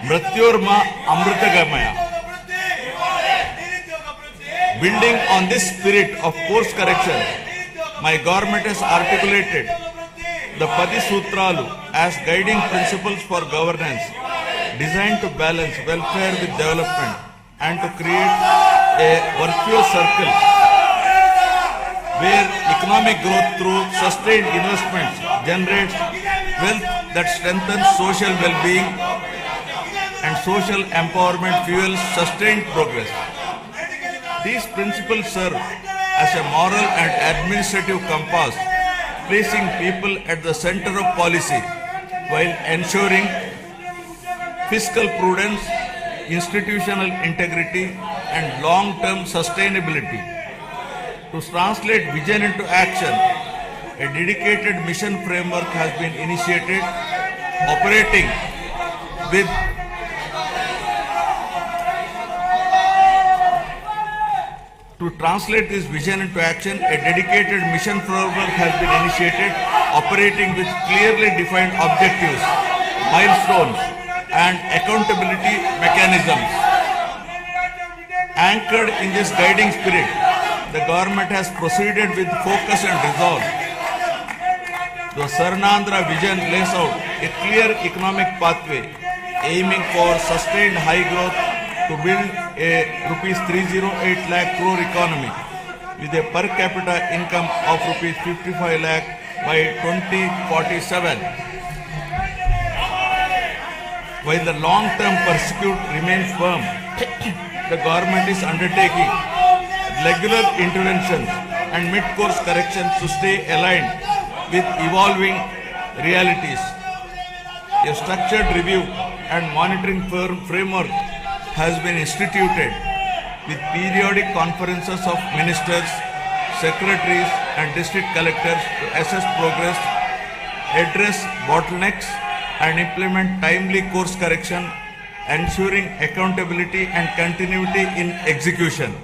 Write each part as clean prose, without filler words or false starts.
Mrityorma Amritagamaya. Building on this spirit of course correction, my government has articulated the Padi Sutralu as guiding principles for governance, designed to balance welfare with development and to create a virtuous circle where economic growth through sustained investments generates wealth that strengthens social well-being and social empowerment fuels sustained progress. These principles serve as a moral and administrative compass, placing people at the center of policy while ensuring fiscal prudence, institutional integrity, and long-term sustainability. To translate vision into action, a dedicated mission framework has been initiated, operating with To translate this vision into action, a dedicated mission framework has been initiated, operating with clearly defined objectives, milestones, and accountability mechanisms. Anchored in this guiding spirit, the government has proceeded with focus and resolve. The Swarnandhra vision lays out a clear economic pathway, aiming for sustained high growth to build a rupees 308 lakh crore economy with a per capita income of rupees 55 lakh by 2047. While the long-term pursuit remains firm, the government is undertaking regular interventions and mid-course corrections to stay aligned with evolving realities. A structured review and monitoring framework has been instituted with periodic conferences of ministers, secretaries and district collectors to assess progress, address bottlenecks and implement timely course correction, ensuring accountability and continuity in execution.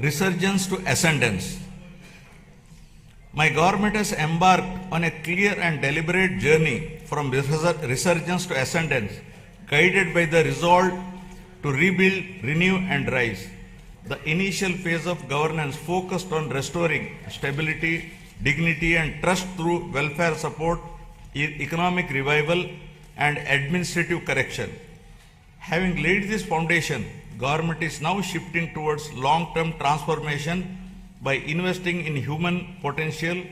Resurgence to ascendance. My government has embarked on a clear and deliberate journey from resurgence to ascendance, guided by the resolve to rebuild, renew and rise. The initial phase of governance focused on restoring stability, dignity and trust through welfare support, economic revival and administrative correction. Having laid this foundation, government is now shifting towards long-term transformation by investing in human potential,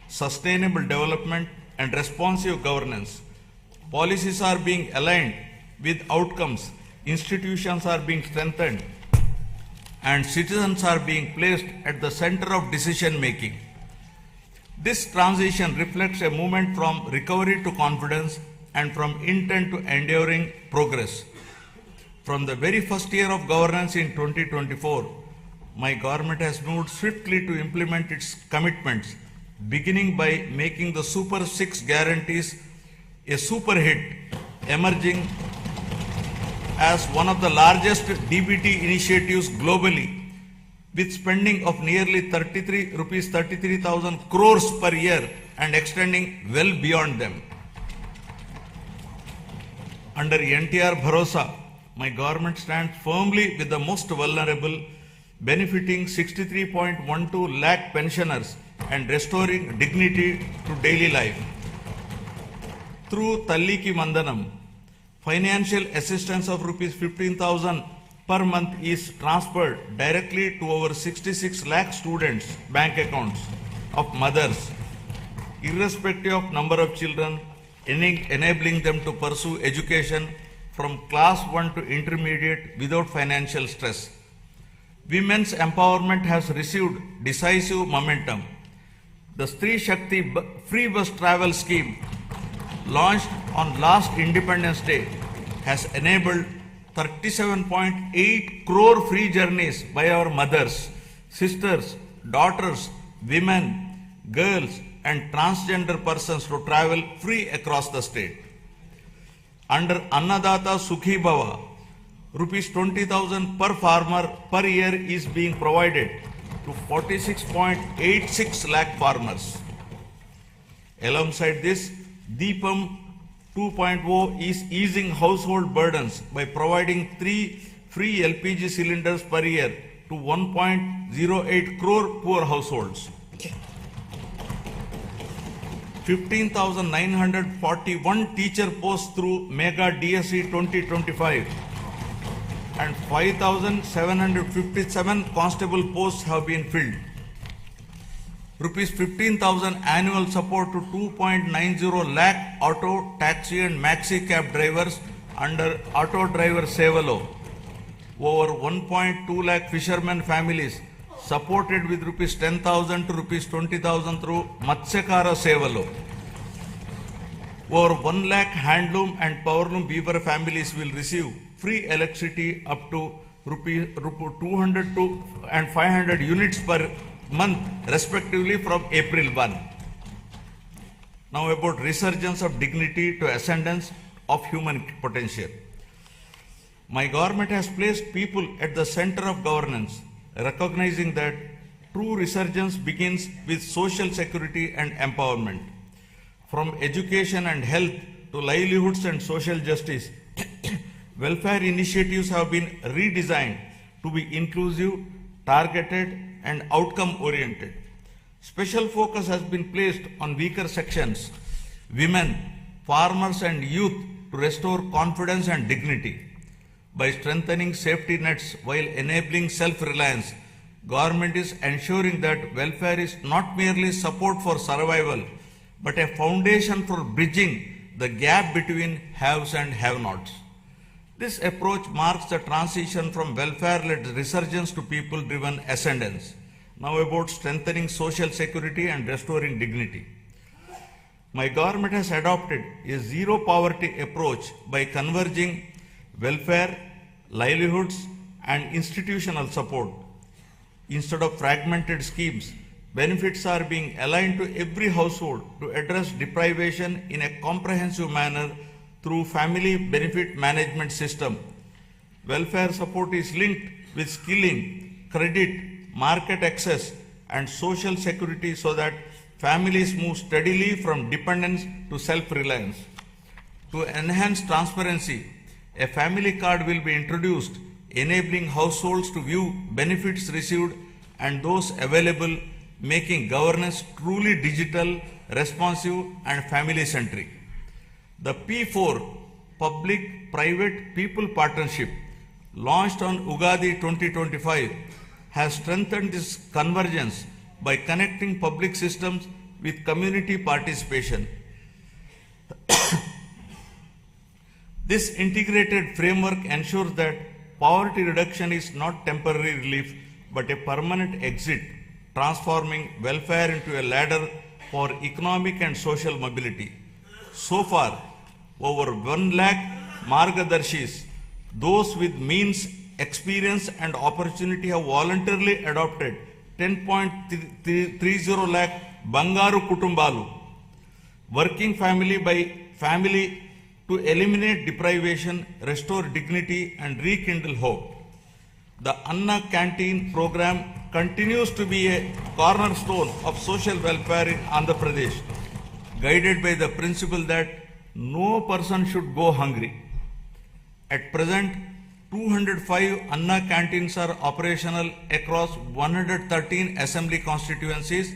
sustainable development and responsive governance. Policies are being aligned with outcomes, institutions are being strengthened, and citizens are being placed at the center of decision making. This transition reflects a movement from recovery to confidence and from intent to enduring progress. From the very first year of governance in 2024, my government has moved swiftly to implement its commitments, beginning by making the Super 6 guarantees a super hit, emerging as one of the largest DBT initiatives globally, with spending of nearly 33,000 crores per year and extending well beyond them. Under NTR Bharosa, my government stands firmly with the most vulnerable, benefiting 63.12 lakh pensioners and restoring dignity to daily life. Through Talliki Mandanam, financial assistance of rupees 15,000 per month is transferred directly to over 66 lakh students' bank accounts of mothers, irrespective of number of children, enabling them to pursue education from class 1 to intermediate without financial stress. Women's empowerment has received decisive momentum. The Stree Shakti free bus travel scheme, launched on last Independence Day, has enabled 37.8 crore free journeys by our mothers, sisters, daughters, women, girls and transgender persons to travel free across the state. Under Annadata Sukhi Bhava, rupees 20,000 per farmer per year is being provided to 46.86 lakh farmers. Alongside this, Deepam 2.0 is easing household burdens by providing 3 free LPG cylinders per year to 1.08 crore poor households. 15,941 teacher posts through Mega DSE 2025 and 5,757 constable posts have been filled. Rupees 15,000 annual support to 2.90 lakh auto, taxi and maxi cab drivers under Auto Driver Sevalo. Over 1.2 lakh fishermen families supported with rupees 10,000 to rupees 20,000 through Matsyakara Sevalo. Over 1 lakh handloom and powerloom weaver families will receive free electricity up to rupees 200 to and 500 units per month respectively from April 1. Now about resurgence of dignity to ascendance of human potential. My government has placed people at the center of governance, recognizing that true resurgence begins with social security and empowerment. From education and health to livelihoods and social justice, welfare initiatives have been redesigned to be inclusive, targeted, and outcome-oriented. Special focus has been placed on weaker sections, women, farmers, and youth to restore confidence and dignity. By strengthening safety nets while enabling self-reliance, government is ensuring that welfare is not merely support for survival, but a foundation for bridging the gap between haves and have-nots. This approach marks the transition from welfare-led resurgence to people-driven ascendance. Now about strengthening social security and restoring dignity. My government has adopted a zero-poverty approach by converging welfare, livelihoods, and institutional support. Instead of fragmented schemes, benefits are being aligned to every household to address deprivation in a comprehensive manner through family benefit management system. Welfare support is linked with skilling, credit, market access, and social security so that families move steadily from dependence to self-reliance. To enhance transparency, a family card will be introduced, enabling households to view benefits received and those available, making governance truly digital, responsive, and family-centric. The P4 Public-Private People Partnership, launched on Ugadi 2025, has strengthened this convergence by connecting public systems with community participation. This integrated framework ensures that poverty reduction is not temporary relief but a permanent exit, transforming welfare into a ladder for economic and social mobility. So far, over 1 lakh Margadarshis, those with means, experience and opportunity have voluntarily adopted 10.30 lakh Bangaru Kutumbalu, working family by family to eliminate deprivation, restore dignity and rekindle hope. The Anna Canteen program continues to be a cornerstone of social welfare in Andhra Pradesh, guided by the principle that no person should go hungry. At present, 205 Anna canteens are operational across 113 assembly constituencies,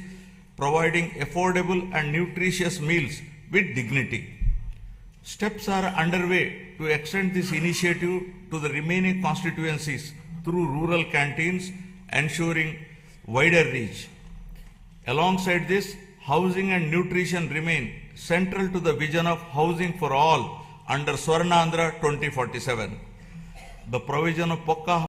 providing affordable and nutritious meals with dignity. Steps are underway to extend this initiative to the remaining constituencies through rural canteens, ensuring wider reach. Alongside this, housing and nutrition remain central to the vision of housing for all under Swarnandhra 2047. The provision of Pakka